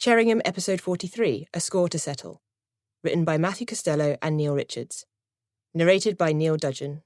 Cherringham, Episode 43, A Score to Settle. Written by Matthew Costello and Neil Richards. Narrated by Neil Dudgeon.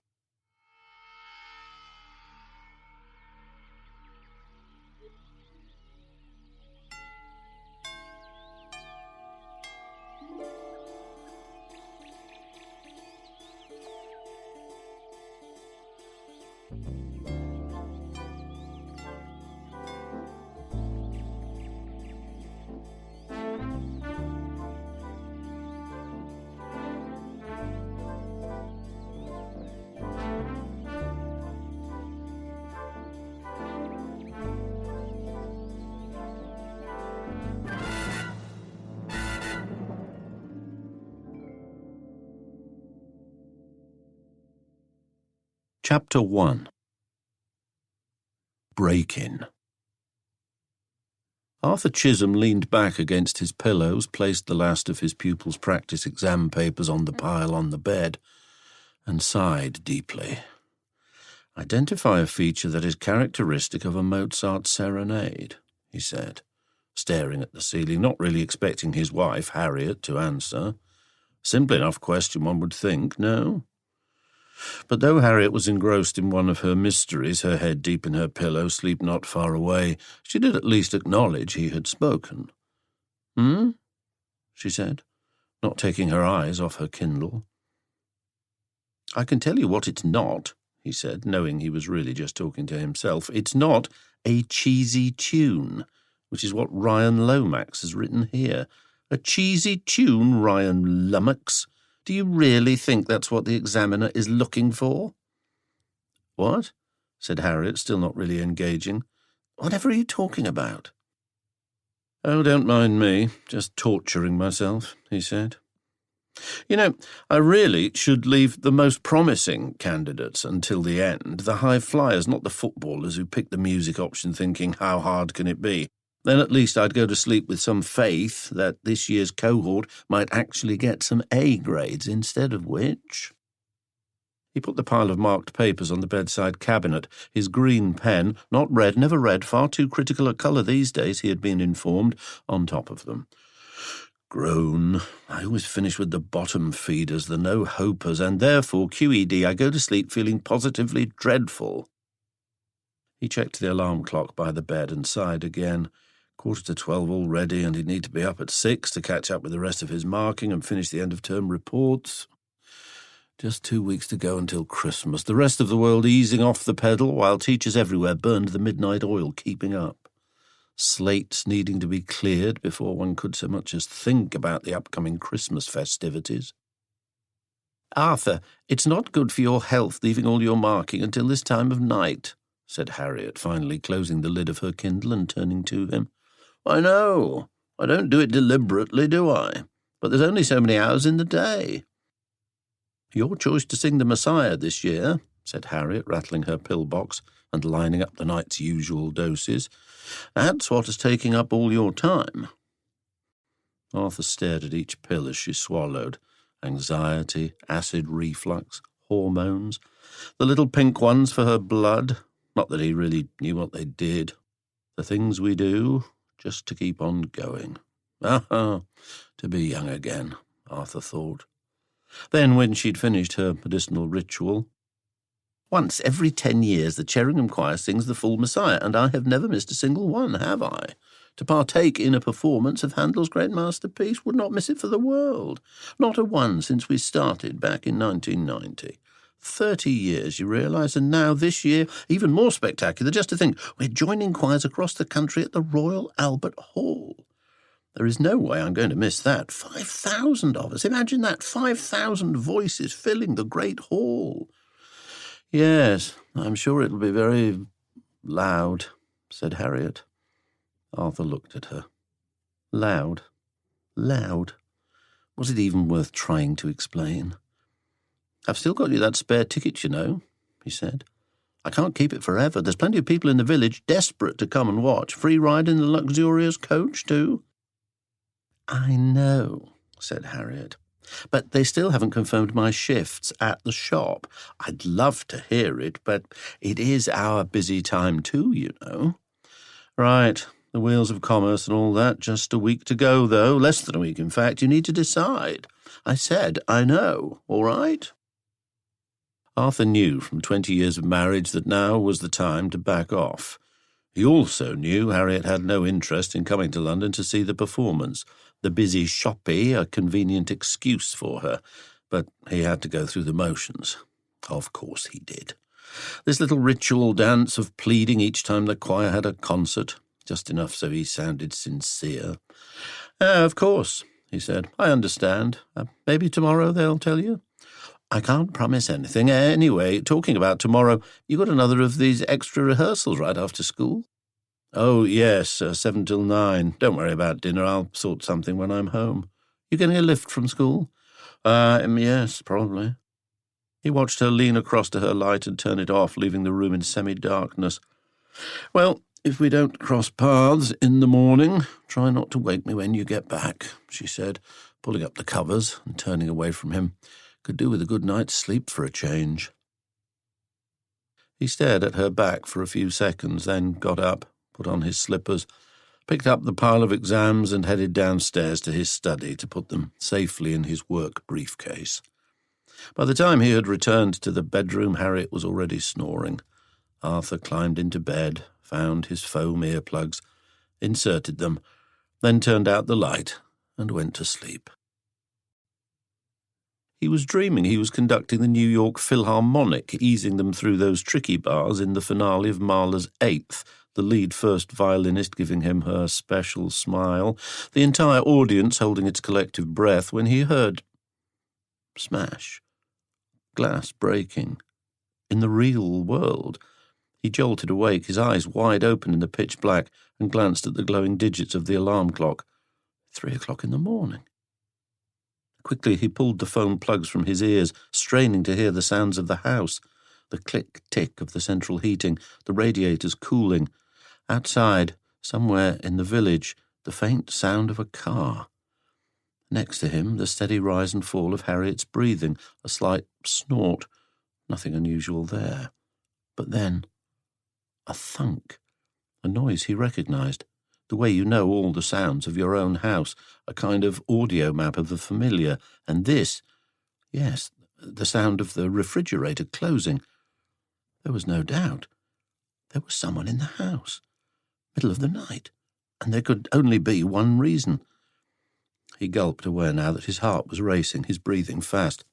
Chapter 1. Break-in. Arthur Chisholm leaned back against his pillows, placed the last of his pupils' practice exam papers on the pile on the bed, and sighed deeply. "Identify a feature that is characteristic of a Mozart serenade," he said, staring at the ceiling, not really expecting his wife, Harriet, to answer. Simple enough question, one would think, no? But though Harriet was engrossed in one of her mysteries, her head deep in her pillow, sleep not far away, she did at least acknowledge he had spoken. She said, not taking her eyes off her Kindle. "I can tell you what it's not," he said, knowing he was really just talking to himself. "It's not a cheesy tune, which is what Ryan Lomax has written here. A cheesy tune, Ryan Lummox. Do you really think that's what the examiner is looking for?" "What?" said Harriet, still not really engaging. "Whatever are you talking about?" "Oh, don't mind me, just torturing myself," he said. "You know, I really should leave the most promising candidates until the end, the high flyers, not the footballers who pick the music option thinking, how hard can it be? Then at least I'd go to sleep with some faith that this year's cohort might actually get some A grades, instead of which..." He put the pile of marked papers on the bedside cabinet, his green pen, not read, never read, far too critical a colour these days, he had been informed, on top of them. "Groan. I always finish with the bottom feeders, the no-hopers, and therefore, QED, I go to sleep feeling positively dreadful." He checked the alarm clock by the bed and sighed again. 11:45 already, and he'd need to be up at 6 to catch up with the rest of his marking and finish the end-of-term reports. Just 2 weeks to go until Christmas, the rest of the world easing off the pedal while teachers everywhere burned the midnight oil, keeping up. Slates needing to be cleared before one could so much as think about the upcoming Christmas festivities. "Arthur, it's not good for your health leaving all your marking until this time of night," said Harriet, finally closing the lid of her Kindle and turning to him. "I know. I don't do it deliberately, do I? But there's only so many hours in the day." "Your choice to sing the Messiah this year," said Harriet, rattling her pillbox and lining up the night's usual doses. "That's what is taking up all your time." Arthur stared at each pill as she swallowed. Anxiety, acid reflux, hormones, the little pink ones for her blood. Not that he really knew what they did. The things we do, just to keep on going. To be young again, Arthur thought. Then, when she'd finished her medicinal ritual, "Once every 10 years the Cherringham choir sings the full Messiah, and I have never missed a single one, have I? To partake in a performance of Handel's great masterpiece, would not miss it for the world. Not a one since we started back in 1990. 30 years, you realise, and now this year, even more spectacular, just to think, we're joining choirs across the country at the Royal Albert Hall. There is no way I'm going to miss that. 5,000 of us. Imagine that, 5,000 voices filling the great hall." "Yes, I'm sure it'll be very loud," said Harriet. Arthur looked at her. Loud? Loud? Was it even worth trying to explain? "I've still got you that spare ticket, you know," he said. "I can't keep it forever. There's plenty of people in the village desperate to come and watch. Free ride in the luxurious coach, too." "I know," said Harriet. "But they still haven't confirmed my shifts at the shop. I'd love to hear it, but it is our busy time too, you know." "Right. The wheels of commerce and all that. Just a week to go, though. Less than a week, in fact. You need to decide. I said, I know. All right? Arthur knew from 20 years of marriage that now was the time to back off. He also knew Harriet had no interest in coming to London to see the performance. The busy shoppy, a convenient excuse for her. But he had to go through the motions. Of course he did. This little ritual dance of pleading each time the choir had a concert, just enough so he sounded sincere. Of course, he said. I understand. Maybe tomorrow they'll tell you. I can't promise anything. Anyway, talking about tomorrow, you got another of these extra rehearsals right after school? Oh, yes, 7 till 9. Don't worry about dinner. I'll sort something when I'm home. You getting a lift from school? Yes, probably. He watched her lean across to her light and turn it off, leaving the room in semi-darkness. Well, if we don't cross paths in the morning, try not to wake me when you get back, she said, pulling up the covers and turning away from him. Could do with a good night's sleep for a change. He stared at her back for a few seconds, then got up, put on his slippers, picked up the pile of exams and headed downstairs to his study to put them safely in his work briefcase. By the time he had returned to the bedroom, Harriet was already snoring. Arthur climbed into bed, found his foam earplugs, inserted them, then turned out the light and went to sleep. He was dreaming he was conducting the New York Philharmonic, easing them through those tricky bars in the finale of Mahler's Eighth, the lead first violinist giving him her special smile, the entire audience holding its collective breath when he heard smash, glass breaking. In the real world. He jolted awake, his eyes wide open in the pitch black, and glanced at the glowing digits of the alarm clock. 3 o'clock in the morning. Quickly he pulled the foam plugs from his ears, straining to hear the sounds of the house, the click-tick of the central heating, the radiators cooling. Outside, somewhere in the village, the faint sound of a car. Next to him, the steady rise and fall of Harriet's breathing, a slight snort. Nothing unusual there. But then, a thunk, a noise he recognised. The way you know all the sounds of your own house, a kind of audio map of the familiar, and this, yes, the sound of the refrigerator closing. There was no doubt. There was someone in the house, middle of the night, and there could only be one reason. He gulped, aware now that his heart was racing, his breathing fast.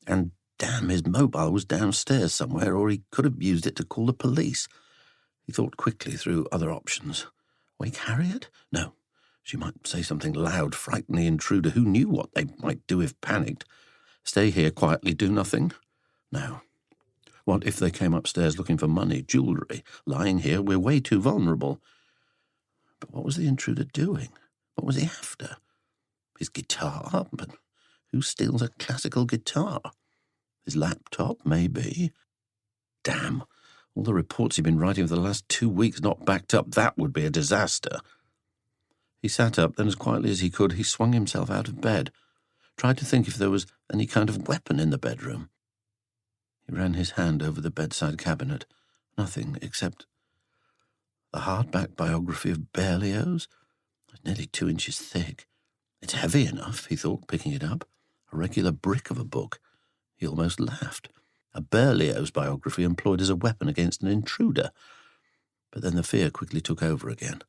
And damn, his mobile was downstairs somewhere, or he could have used it to call the police. He thought quickly through other options. Wake Harriet? No. She might say something loud, frighten the intruder. Who knew what they might do if panicked? Stay here quietly, do nothing? No. What if they came upstairs looking for money, jewellery? Lying here, we're way too vulnerable. But what was the intruder doing? What was he after? His guitar? But who steals a classical guitar? His laptop, maybe. Damn. All the reports he'd been writing for the last 2 weeks not backed up, that would be a disaster. He sat up, then as quietly as he could, he swung himself out of bed, tried to think if there was any kind of weapon in the bedroom. He ran his hand over the bedside cabinet. Nothing except the hardback biography of Berlioz. It's nearly 2 inches thick. It's heavy enough, he thought, picking it up. A regular brick of a book. He almost laughed. A Berlioz biography employed as a weapon against an intruder. But then the fear quickly took over again.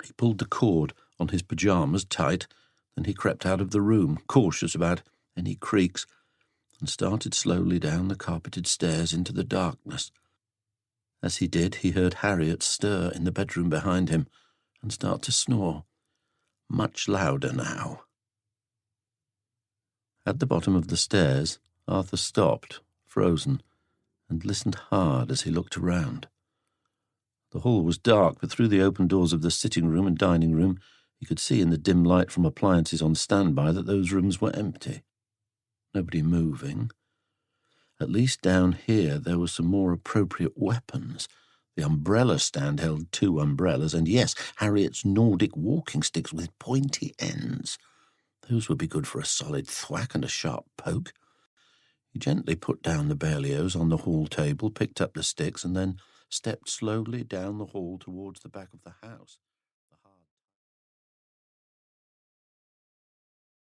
He pulled the cord on his pyjamas tight, then he crept out of the room, cautious about any creaks, and started slowly down the carpeted stairs into the darkness. As he did, he heard Harriet stir in the bedroom behind him and start to snore, much louder now. At the bottom of the stairs, Arthur stopped, frozen, and listened hard as he looked around. The hall was dark, but through the open doors of the sitting room and dining room, he could see in the dim light from appliances on standby that those rooms were empty. Nobody moving. At least down here there were some more appropriate weapons. The umbrella stand held 2 umbrellas, and yes, Harriet's Nordic walking sticks with pointy ends. Those would be good for a solid thwack and a sharp poke. He gently put down the Berlioz on the hall table, picked up the sticks, and then stepped slowly down the hall towards the back of the house.